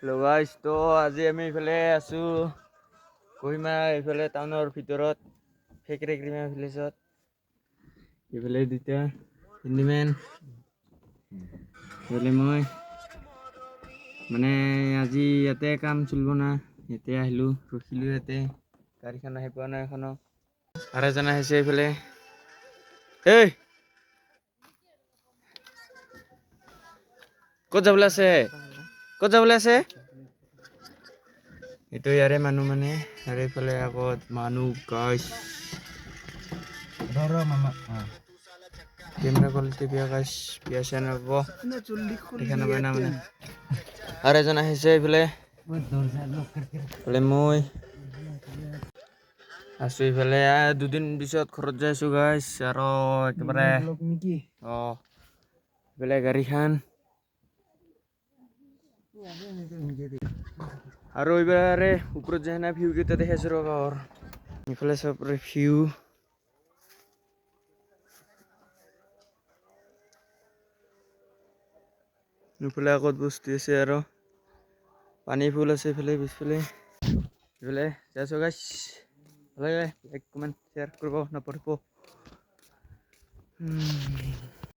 গাইছ তো আজি আমি এইফালে আছোঁ কহিমা এইফালে টাউনৰ ভিতৰত ফেক্টৰী ক্ৰিমা ভিলেজত এইফালে দুটা হিন্দীমেন এইফালে মই মানে আজি ইয়াতে কাম চলিব না ইয়াতে আহিলোঁ ৰখিলোঁ ইয়াতে গাড়ীখন আহি পোৱা নাই এখনো আৰু এজন আহিছে এইফালে এই ক'ত যাবলৈ আছে এইটো ইয়াৰে মানুহ মানে আৰু এইফালে আগত মানুহ গাইছ কেমেৰা কোৱালিটি বেয়া গাইছ বিয়া নাপাব দেখা নাপায় না মানে আৰু এজন আহিছে এইফালে মই আছোঁ এইফালে দুদিন পিছত ঘৰত যাই আছোঁ গাইছ আৰু একেবাৰে এইফালে গাড়ীখন আৰু এইবাৰে ওপৰত যায় না ভিউ কেইটা দেখাইছোঁ ৰ গাঁৱৰ এইফালে চবৰে ভিউ এইফালে আগত বস্তু আছে আৰু পানী ফুল আছে এইফালে পিছফালে এইফালে যাইছোঁ গাইছ ভাল লাগে লাইক কমেণ্ট শ্বেয়াৰ কৰিব নাপাহৰিব